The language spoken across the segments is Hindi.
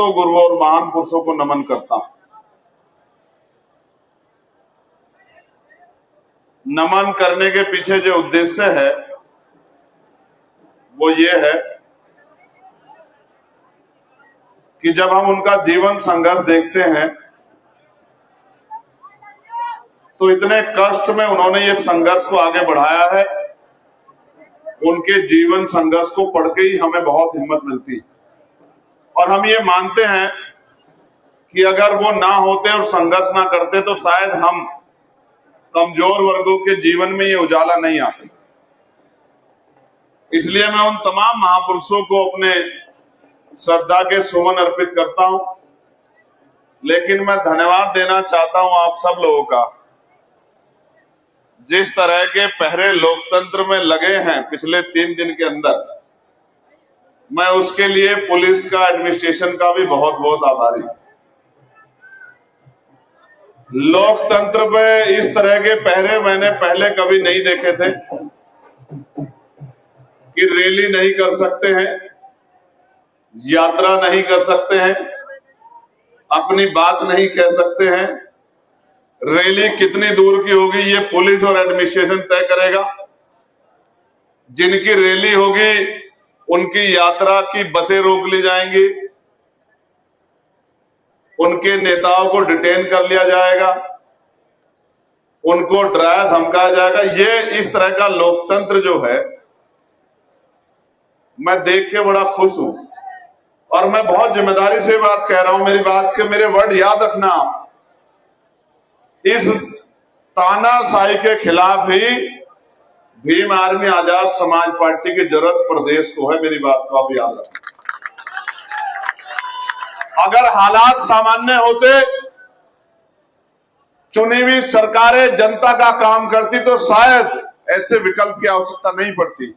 संतों, गुरुओं और महान पुरुषों को नमन करता हूं। नमन करने के पीछे जो उद्देश्य है वो ये है कि जब हम उनका जीवन संघर्ष देखते हैं तो इतने कष्ट में उन्होंने ये संघर्ष को आगे बढ़ाया है। उनके जीवन संघर्ष को पढ़ के ही हमें बहुत हिम्मत मिलती है और हम ये मानते हैं कि अगर वो ना होते और संघर्ष ना करते तो शायद हम कमजोर वर्गों के जीवन में ये उजाला नहीं आता। इसलिए मैं उन तमाम महापुरुषों को अपने श्रद्धा के सुमन अर्पित करता हूं, लेकिन मैं धन्यवाद देना चाहता हूं आप सब लोगों का, जिस तरह के पहरे लोकतंत्र में लगे हैं पिछले 3 दिन के अंदर। मैं उसके लिए पुलिस का, एडमिनिस्ट्रेशन का भी बहुत बहुत आभारी हूं। लोकतंत्र में इस तरह के पहरे मैंने पहले कभी नहीं देखे थे कि रैली नहीं कर सकते हैं, यात्रा नहीं कर सकते हैं, अपनी बात नहीं कह सकते हैं। रैली कितनी दूर की होगी ये पुलिस और एडमिनिस्ट्रेशन तय करेगा। जिनकी रैली होगी उनकी यात्रा की बसें रोक ली जाएंगी, उनके नेताओं को डिटेन कर लिया जाएगा, उनको डराया धमकाया जाएगा। ये इस तरह का लोकतंत्र जो है मैं देख के बड़ा खुश हूं और मैं बहुत जिम्मेदारी से बात कह रहा हूं। मेरी बात के मेरे वर्ड याद रखना। इस तानाशाही के खिलाफ ही भीम आर्मी आजाद समाज पार्टी की जरूरत प्रदेश को है। मेरी बात को आप याद रखना। अगर हालात सामान्य होते, चुनी हुई सरकारें जनता का काम करती तो शायद ऐसे विकल्प की आवश्यकता नहीं पड़ती।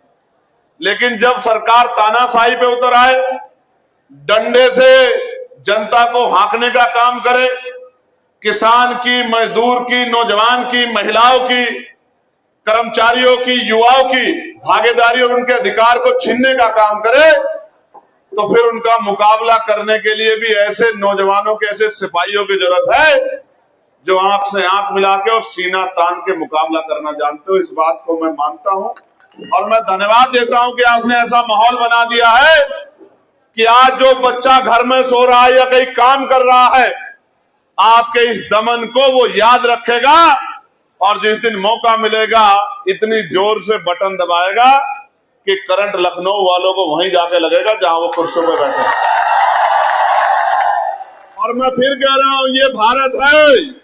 लेकिन जब सरकार तानाशाही पे उतर आए, डंडे से जनता को हाँकने का काम करे, किसान की, मजदूर की, नौजवान की, महिलाओं की, कर्मचारियों की, युवाओं की भागीदारी और उनके अधिकार को छीनने का काम करे, तो फिर उनका मुकाबला करने के लिए भी ऐसे नौजवानों के, ऐसे सिपाहियों की जरूरत है जो आंख से आंख मिला के और सीना तान के मुकाबला करना जानते हो। इस बात को मैं मानता हूं और मैं धन्यवाद देता हूं कि आपने ऐसा माहौल बना दिया है कि आज जो बच्चा घर में सो रहा है या कहीं काम कर रहा है, आपके इस दमन को वो याद रखेगा और जिस दिन मौका मिलेगा इतनी जोर से बटन दबाएगा कि करंट लखनऊ वालों को वहीं जाके लगेगा जहां वो कुर्सियों पर बैठे। और मैं फिर कह रहा हूं, ये भारत है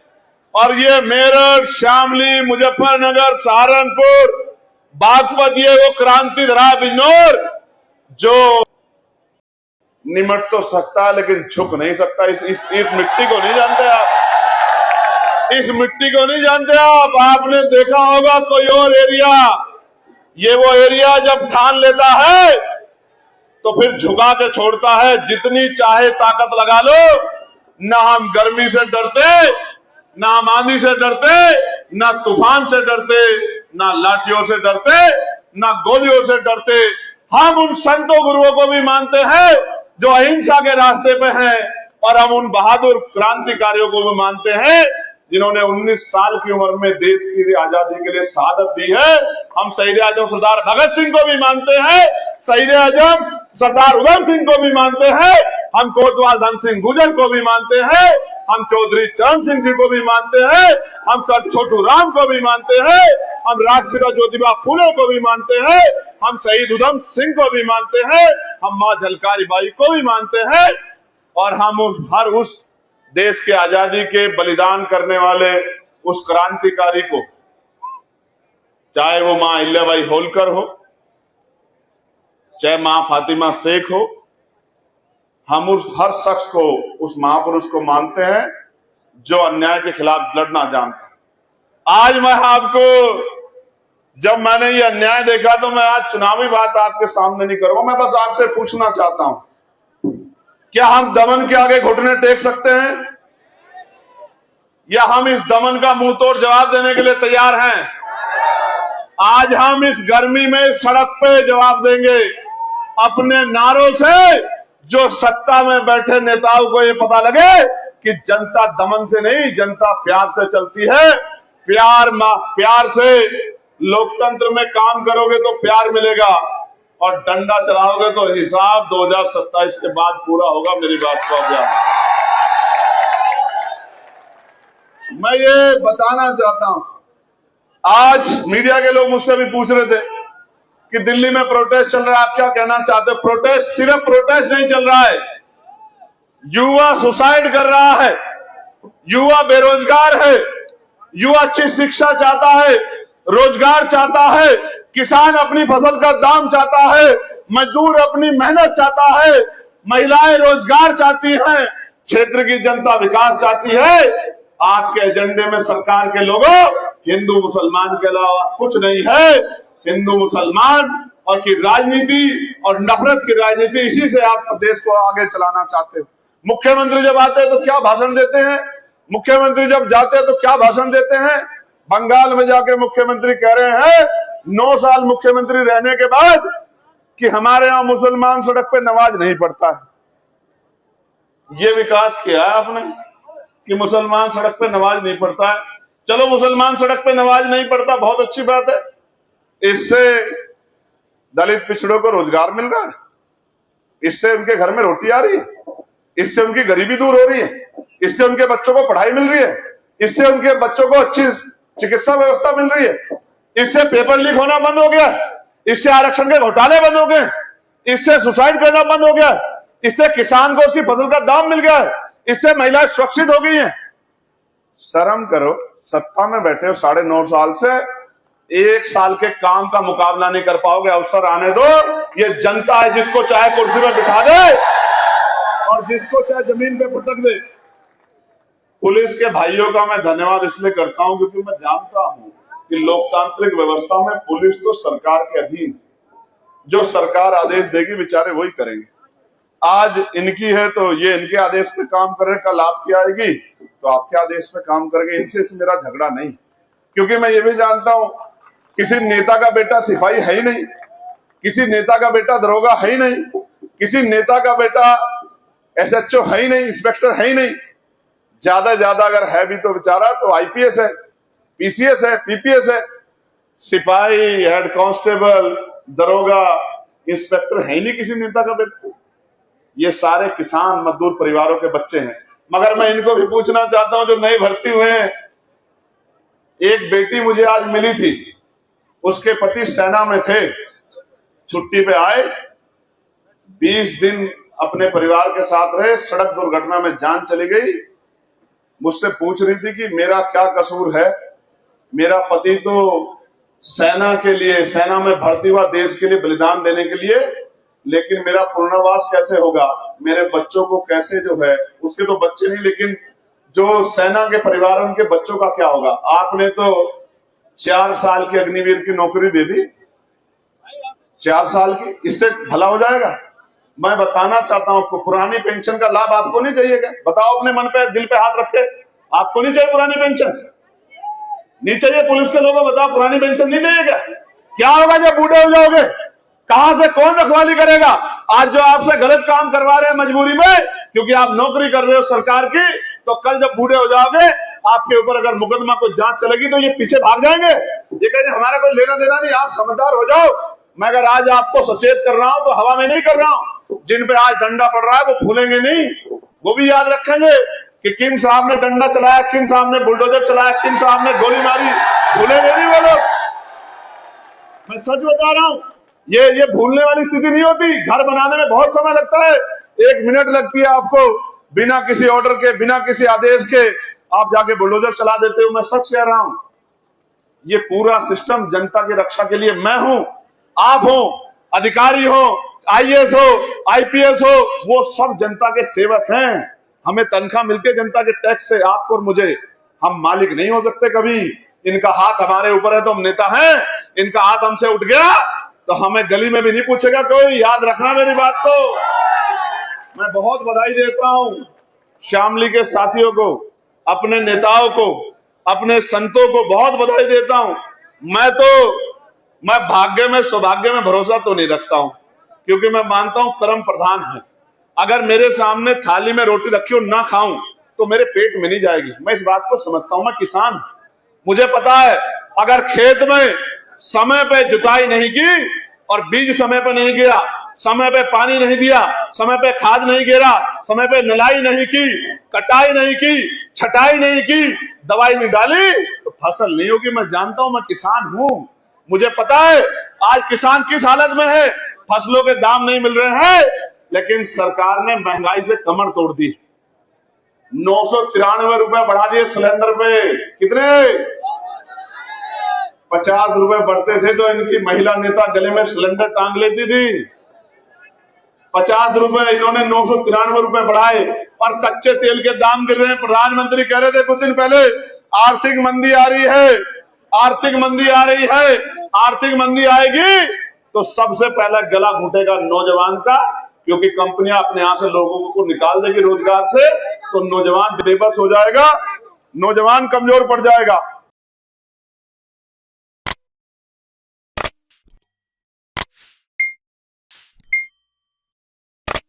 और ये मेरठ, शामली, मुजफ्फरनगर, सहारनपुर, बागपत, ये वो क्रांति धरा बिजनौर जो निमट तो सकता है लेकिन झुक नहीं सकता। इस मिट्टी को नहीं जानते आप, इस मिट्टी को नहीं जानते आप। आपने देखा होगा कोई और एरिया, ये वो एरिया जब ठान लेता है तो फिर झुका के छोड़ता है। जितनी चाहे ताकत लगा लो, ना हम गर्मी से डरते, ना हम आंधी से डरते, ना तूफान से डरते, ना लाठियों से डरते, ना गोलियों से डरते। हम उन संतों, गुरुओं को भी मानते हैं जो अहिंसा के रास्ते पे हैं और हम उन बहादुर क्रांतिकारियों को भी मानते हैं जिन्होंने 19 साल की उम्र में देश की आजादी के लिए शहादत दी है। हम शहीद आजम सरदार भगत सिंह को भी मानते हैं, शहीद आजम सरदार उधम सिंह को भी मानते हैं, हम कोतवाल धन सिंह गुर्जर को भी मानते हैं, हम चौधरी चरण सिंह जी को भी मानते हैं, हम सर छोटू राम को भी मानते हैं, हम राष्ट्रपिता ज्योतिबा फूले को भी मानते हैं, हम शहीद उधम सिंह को भी मानते हैं, हम मां झलकारी बाई को भी मानते हैं और हम हर उस देश के आजादी के बलिदान करने वाले उस क्रांतिकारी को, चाहे वो मां अहिल्याबाई होलकर हो, चाहे मां फातिमा शेख हो, हम उस हर शख्स को, उस महापुरुष को मानते हैं जो अन्याय के खिलाफ लड़ना जानता है। आज मैं आपको, जब मैंने ये अन्याय देखा तो मैं आज चुनावी बात आपके सामने नहीं करूंगा। मैं बस आपसे पूछना चाहता हूं, क्या हम दमन के आगे घुटने टेक सकते हैं या हम इस दमन का मुंह तोड़ जवाब देने के लिए तैयार हैं? आज हम इस गर्मी में सड़क पे जवाब देंगे, अपने नारों से जो सत्ता में बैठे नेताओं को ये पता लगे कि जनता दमन से नहीं, जनता प्यार से चलती है। प्यार से लोकतंत्र में काम करोगे तो प्यार मिलेगा, और डंडा चलाओगे तो हिसाब 2027 के बाद पूरा होगा। मेरी बात को आप याद। मैं ये बताना चाहता हूं, आज मीडिया के लोग मुझसे भी पूछ रहे थे कि दिल्ली में प्रोटेस्ट चल रहा है, आप क्या कहना चाहते हो? प्रोटेस्ट, सिर्फ प्रोटेस्ट नहीं चल रहा है, युवा सुसाइड कर रहा है, युवा बेरोजगार है, युवा अच्छी शिक्षा चाहता है, रोजगार चाहता है, किसान अपनी फसल का दाम चाहता है, मजदूर अपनी मेहनत चाहता है, महिलाएं रोजगार चाहती हैं, क्षेत्र की जनता विकास चाहती है। आपके एजेंडे में सरकार के लोगों हिंदू मुसलमान के अलावा कुछ नहीं है। हिंदू मुसलमान और की राजनीति और नफरत की राजनीति, इसी से आप प्रदेश को आगे चलाना चाहते हो। मुख्यमंत्री जब आते हैं तो क्या भाषण देते हैं, मुख्यमंत्री जब जाते हैं तो क्या भाषण देते हैं। बंगाल में जाके मुख्यमंत्री कह रहे हैं 9 साल मुख्यमंत्री रहने के बाद कि हमारे यहां मुसलमान सड़क पे नमाज नहीं पढ़ता है। ये विकास किया है आपने कि मुसलमान सड़क पे नमाज नहीं पढ़ता है। चलो, मुसलमान सड़क पे नमाज नहीं पढ़ता, बहुत अच्छी बात है। इससे दलित पिछड़ों को रोजगार मिल रहा है, इससे उनके घर में रोटी आ रही है, इससे उनकी गरीबी दूर हो रही है, इससे उनके बच्चों को पढ़ाई मिल रही है, इससे उनके बच्चों को अच्छी चिकित्सा व्यवस्था मिल रही है, इससे पेपर लीक होना बंद हो गया, इससे आरक्षण के घोटाले बंद हो गए, इससे सुसाइड करना बंद हो गया, इससे किसान को उसकी फसल का दाम मिल गया है, इससे महिलाएं सुरक्षित हो गई हैं। शर्म करो, सत्ता में बैठे हो 9.5 साल से, 1 साल के काम का मुकाबला नहीं कर पाओगे। अवसर आने दो। ये जनता है, जिसको चाहे कुर्सी में बिठा दे और जिसको चाहे जमीन पे पटक दे। पुलिस के भाइयों का मैं धन्यवाद इसलिए करता हूं क्योंकि मैं जानता हूं कि लोकतांत्रिक व्यवस्था में पुलिस तो सरकार के अधीन, जो सरकार आदेश देगी बेचारे वही करेंगे। आज इनकी है तो ये इनके आदेश पे काम कर रहे, कल आपकी आएगी तो आपके आदेश पे काम करेंगे। इनसे मेरा झगड़ा नहीं, क्योंकि मैं ये भी जानता हूं किसी नेता का बेटा सिपाही है ही नहीं, किसी नेता का बेटा दरोगा है ही नहीं, किसी नेता का बेटा SHO है ही नहीं, इंस्पेक्टर है ही नहीं। ज्यादा अगर है भी तो बेचारा तो IPS है, PCS है, PPS है। सिपाही, हेड कांस्टेबल, दरोगा, इंस्पेक्टर है ही नहीं किसी नेता का बेटा। ये सारे किसान मजदूर परिवारों के बच्चे हैं। मगर मैं इनको भी पूछना चाहता हूं जो नए भर्ती हुए हैं। एक बेटी मुझे आज मिली थी, उसके पति सेना में थे, छुट्टी पे आए, 20 दिन अपने परिवार के साथ रहे, सड़क दुर्घटना में जान चली गई। मुझसे पूछ रही थी कि मेरा क्या कसूर है, मेरा पति तो सेना के लिए, सेना में भर्ती हुआ देश के लिए बलिदान देने के लिए, लेकिन मेरा पुनर्वास कैसे होगा, मेरे बच्चों को कैसे जो है, उसके तो बच्चे नहीं लेकिन जो सेना के परिवार उनके बच्चों का क्या होगा। आपने तो 4 साल की अग्निवीर की नौकरी दे दी, 4 साल की, इससे भला हो जाएगा। मैं बताना चाहता हूं आपको, पुरानी पेंशन का लाभ आपको नहीं चाहिएगा? बताओ अपने मन पे, दिल पे हाथ रखे, आपको नहीं चाहिए पुरानी पेंशन? नहीं चाहिए? पुलिस के लोगों बताओ, पुरानी पेंशन नहीं चाहिए क्या होगा जब बूढ़े हो जाओगे? कहां से कौन रखवाली करेगा? आज जो आपसे गलत काम करवा रहे हैं मजबूरी में, क्योंकि आप नौकरी कर रहे हो सरकार की, तो कल जब बूढ़े हो जाओगे आपके ऊपर अगर मुकदमा को जांच चलेगी तो ये पीछे भाग जाएंगे, ये कहेंगे हमारा कोई लेना देना नहीं, आप समझदार हो जाओ। मैं अगर आज आपको सचेत कर रहा हूं तो हवा में नहीं कर रहा हूं। जिन पे आज डंडा पड़ रहा है वो भूलेंगे नहीं, वो भी याद रखेंगे कि किन साहब ने डंडा चलाया, किन साहब ने बुलडोजर चलाया, किन साहब ने गोली मारी, भूलेंगे नहीं वो लोग। मैं सच बता रहा हूं, ये भूलने वाली स्थिति नहीं होती। घर बनाने में बहुत समय लगता है, 1 मिनट लगती है आपको, बिना किसी ऑर्डर के, बिना किसी आदेश के आप जाके बुलडोजर चला देते हो। मैं सच कह रहा हूं, ये पूरा सिस्टम जनता की रक्षा के लिए मैं हूं, आप हो, अधिकारी हो, IAS हो, IPS हो, वो सब जनता के सेवक हैं। हमें तनख्वाह मिलके जनता के टैक्स से, आपको और मुझे, हम मालिक नहीं हो सकते कभी। इनका हाथ हमारे ऊपर है तो हम नेता हैं, इनका हाथ हमसे उठ गया तो हमें गली में भी नहीं पूछेगा कोई। याद रखना मेरी बात को। मैं बहुत बधाई देता हूं शामली के साथियों को, अपने नेताओं को, अपने संतों को बहुत बधाई देता हूं। मैं भाग्य में, सौभाग्य में भरोसा तो नहीं रखता हूं, क्योंकि मैं मानता हूं कर्म प्रधान है। अगर मेरे सामने थाली में रोटी रखी हो ना खाऊं तो मेरे पेट में नहीं जाएगी। मैं इस बात को समझता हूं, मैं किसान हूं। मुझे पता है अगर खेत में समय पे जुताई नहीं की और बीज समय पे नहीं गिरा, समय पे पानी नहीं दिया, समय पे खाद नहीं गिरा, समय पे निलाई नहीं की, कटाई नहीं की, छटाई नहीं की, दवाई नहीं डाली तो फसल नहीं होगी। मैं जानता हूं, मैं किसान हूं। मुझे पता है आज किसान किस हालत में है, फसलों के दाम नहीं मिल रहे हैं, लेकिन सरकार ने महंगाई से कमर तोड़ दी। 993 रुपए बढ़ा दिए सिलेंडर पे। कितने? 50 रुपए बढ़ते थे तो इनकी महिला नेता गले में सिलेंडर टांग लेती थी। 50 रुपए इन्होंने 993 रुपए बढ़ाए और कच्चे तेल के दाम गिर रहे हैं। प्रधानमंत्री कह रहे थे कुछ दिन पहले आर्थिक मंदी आ रही है, आर्थिक मंदी आ रही है, आर्थिक मंदी आएगी तो सबसे पहले गला घुटेगा नौजवान का, क्योंकि कंपनियां अपने यहां से लोगों को निकाल देगी रोजगार से, तो नौजवान बेबस हो जाएगा, नौजवान कमजोर पड़ जाएगा।